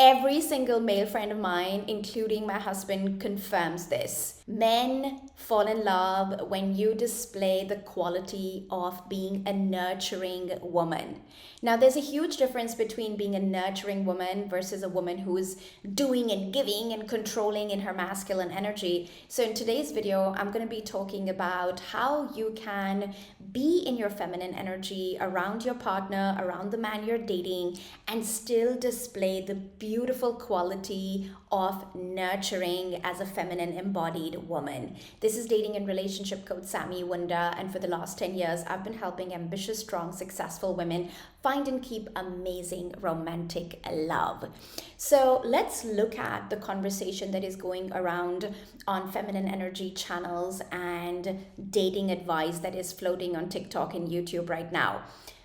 Every single male friend of mine, including my husband, confirms this. Men fall in love when you display the quality of being a nurturing woman. Now, there's a huge difference between being a nurturing woman versus a woman who's doing and giving and controlling in her masculine energy. So, in today's video, I'm going to be talking about how you can be in your feminine energy around your partner, around the man you're dating, and still display the beautiful quality of nurturing as a feminine embodied woman. This is dating and relationship coach Sami Wunder, and for the last 10 years, I've been helping ambitious, strong, successful women find and keep amazing romantic love. So let's look at the conversation that is going around on feminine energy channels and dating advice that is floating on TikTok and YouTube right now.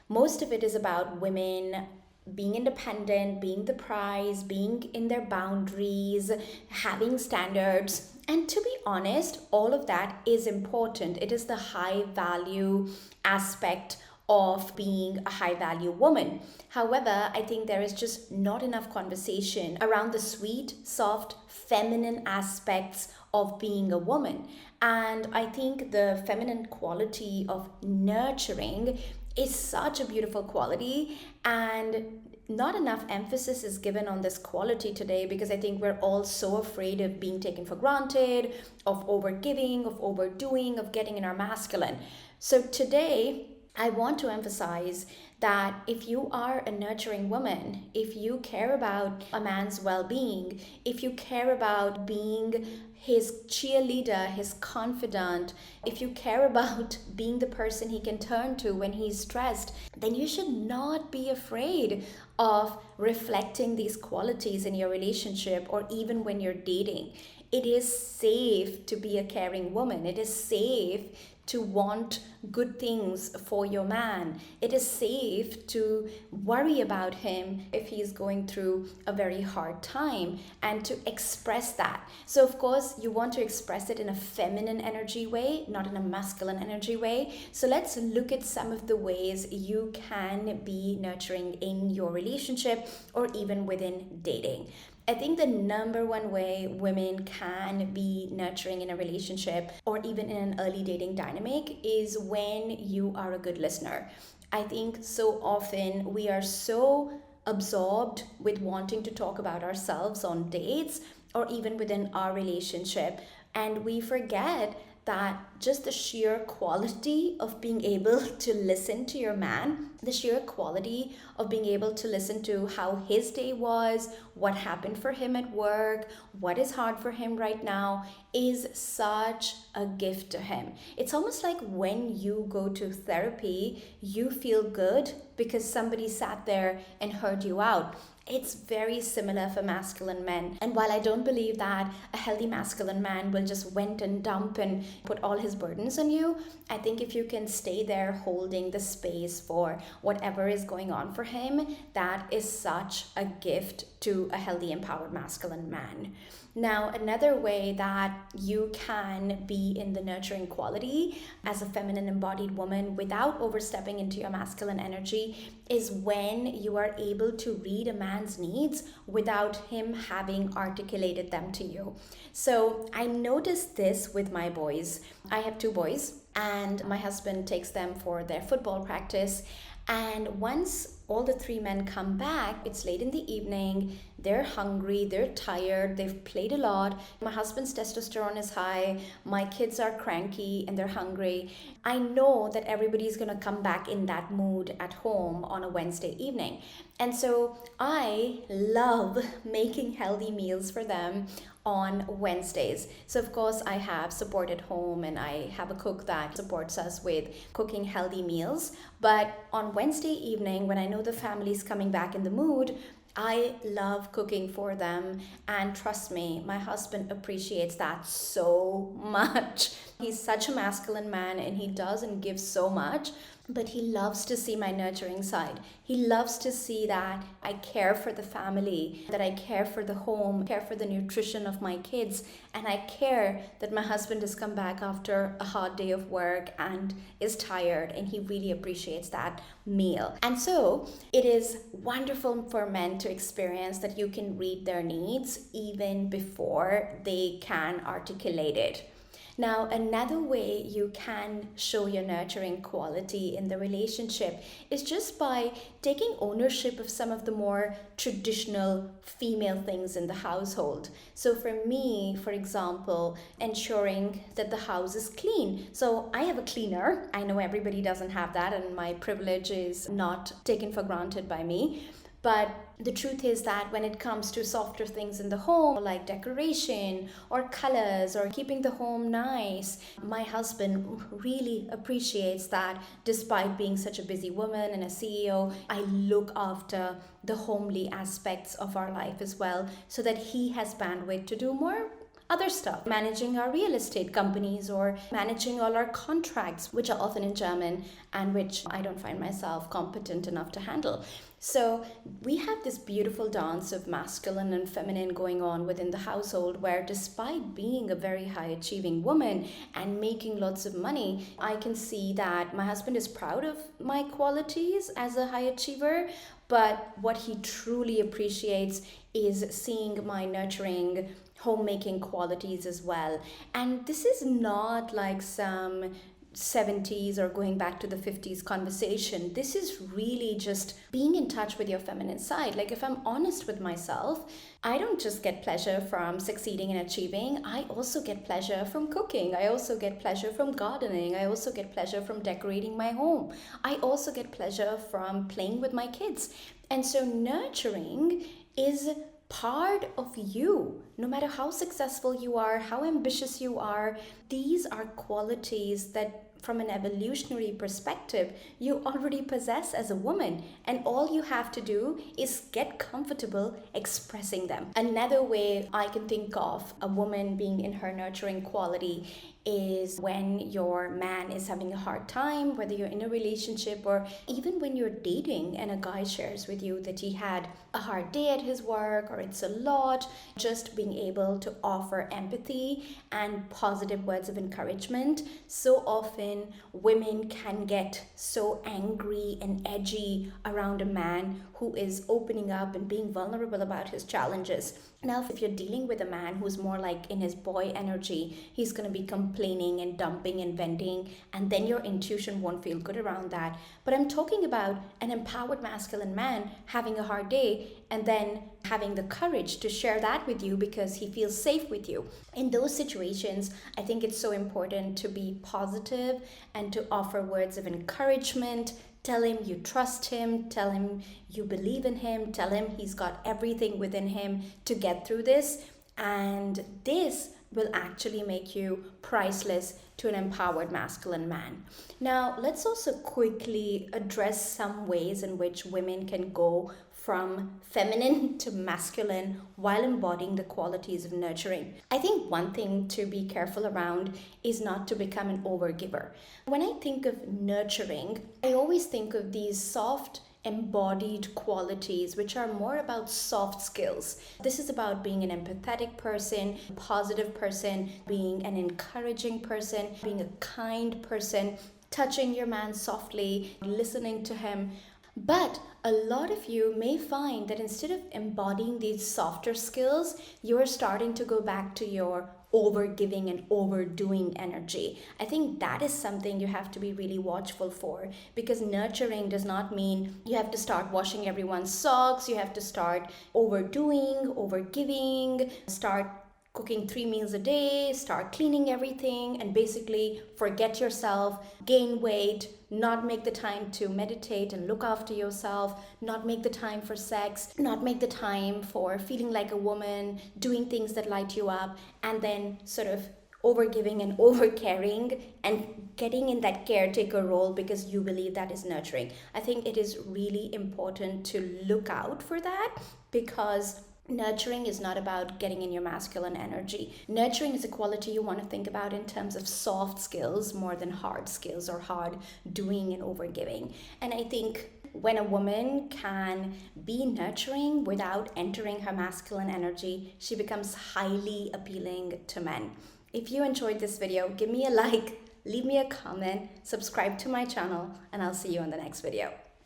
Most of it is about women being independent, being the prize, being in their boundaries, having standards. And to be honest, all of that is important. It is the high value aspect of being a high value woman. However, I think there is just not enough conversation around the sweet, soft, feminine aspects of being a woman. And I think the feminine quality of nurturing is such a beautiful quality, and not enough emphasis is given on this quality today because I think we're all so afraid of being taken for granted, of overgiving, of overdoing, of getting in our masculine. So today, I want to emphasize that if you are a nurturing woman, if you care about a man's well-being, if you care about being his cheerleader, his confidant, if you care about being the person he can turn to when he's stressed, then you should not be afraid of reflecting these qualities in your relationship or even when you're dating. It is safe to be a caring woman. It is safe to want good things for your man. It is safe to worry about him if he's going through a very hard time and to express that. So of course, you want to express it in a feminine energy way, not in a masculine energy way. So let's look at some of the ways you can be nurturing in your relationship or even within dating. I think the number one way women can be nurturing in a relationship or even in an early dating dynamic is when you are a good listener. I think so often we are so absorbed with wanting to talk about ourselves on dates or even within our relationship, and we forget that just the sheer quality of being able to listen to your man, the sheer quality of being able to listen to how his day was, what happened for him at work, what is hard for him right now, is such a gift to him. It's almost like when you go to therapy, you feel good because somebody sat there and heard you out. It's very similar for masculine men. And while I don't believe that a healthy masculine man will just went and dump and put all his burdens on you, I think if you can stay there holding the space for whatever is going on for him, that is such a gift to a healthy, empowered masculine man. Now, another way that you can be in the nurturing quality as a feminine embodied woman without overstepping into your masculine energy is when you are able to read a man's needs without him having articulated them to you. So I noticed this with my boys. I have two boys, and my husband takes them for their football practice. And once all the three men come back, it's late in the evening, they're hungry, they're tired, they've played a lot. My husband's testosterone is high, my kids are cranky and they're hungry. I know that everybody's gonna come back in that mood at home on a Wednesday evening. And so I love making healthy meals for them on Wednesdays. So of course I have support at home and I have a cook that supports us with cooking healthy meals. But on Wednesday evening, when I know the family's coming back in the mood, I love cooking for them, and trust me, my husband appreciates that so much. He's such a masculine man and he does and gives so much. but he loves to see my nurturing side. He loves to see that I care for the family, that I care for the home, care for the nutrition of my kids, and I care that my husband has come back after a hard day of work and is tired, and he really appreciates that meal. And so it is wonderful for men to experience that you can read their needs even before they can articulate it. Now, another way you can show your nurturing quality in the relationship is just by taking ownership of some of the more traditional female things in the household. So, for me, for example, ensuring that the house is clean. So, I have a cleaner. I know everybody doesn't have that, and my privilege is not taken for granted by me. But the truth is that when it comes to softer things in the home, like decoration or colors or keeping the home nice, my husband really appreciates that despite being such a busy woman and a CEO, I look after the homely aspects of our life as well so that he has bandwidth to do more other stuff, managing our real estate companies or managing all our contracts, which are often in German and which I don't find myself competent enough to handle. So we have this beautiful dance of masculine and feminine going on within the household where despite being a very high achieving woman and making lots of money, I can see that my husband is proud of my qualities as a high achiever, but what he truly appreciates is seeing my nurturing homemaking qualities as well. And this is not like some 70s or going back to the 50s conversation. This is really just being in touch with your feminine side. Like, if I'm honest with myself, I don't just get pleasure from succeeding and achieving. I also get pleasure from cooking. I also get pleasure from gardening. I also get pleasure from decorating my home. I also get pleasure from playing with my kids. And so nurturing is part of you. No matter how successful you are, how ambitious you are, these are qualities that from an evolutionary perspective you already possess as a woman, and all you have to do is get comfortable expressing them. Another way I can think of a woman being in her nurturing quality is when your man is having a hard time, whether you're in a relationship or even when you're dating and a guy shares with you that he had a hard day at his work or it's a lot, just being able to offer empathy and positive words of encouragement. So often women can get so angry and edgy around a man who is opening up and being vulnerable about his challenges. Now, if you're dealing with a man who's more like in his boy energy, he's going to be complaining and dumping and venting, and then your intuition won't feel good around that. But I'm talking about an empowered masculine man having a hard day and then having the courage to share that with you because he feels safe with you. In those situations, I think it's so important to be positive and to offer words of encouragement. Tell him you trust him, tell him you believe in him, tell him he's got everything within him to get through this. And this will actually make you priceless to an empowered masculine man. Now, let's also quickly address some ways in which women can go from feminine to masculine while embodying the qualities of nurturing. I think one thing to be careful around is not to become an overgiver. When I think of nurturing, I always think of these soft, embodied qualities which are more about soft skills. This is about being an empathetic person, a positive person, being an encouraging person, being a kind person, touching your man softly, listening to him. But a lot of you may find that instead of embodying these softer skills, you are starting to go back to your overgiving and overdoing energy. I think that is something you have to be really watchful for, because nurturing does not mean you have to start washing everyone's socks, you have to start overdoing, overgiving, start cooking 3 meals a day, start cleaning everything, and basically forget yourself, gain weight, not make the time to meditate and look after yourself, not make the time for sex, not make the time for feeling like a woman, doing things that light you up, and then sort of overgiving and overcaring and getting in that caretaker role because you believe that is nurturing. I think it is really important to look out for that, because Nurturing is not about getting in your masculine energy. Nurturing is a quality you want to think about in terms of soft skills more than hard skills or hard doing and overgiving. And I think when a woman can be nurturing without entering her masculine energy, she becomes highly appealing to men. If you enjoyed this video, give me a like, leave me a comment, subscribe to my channel, and I'll see you in the next video.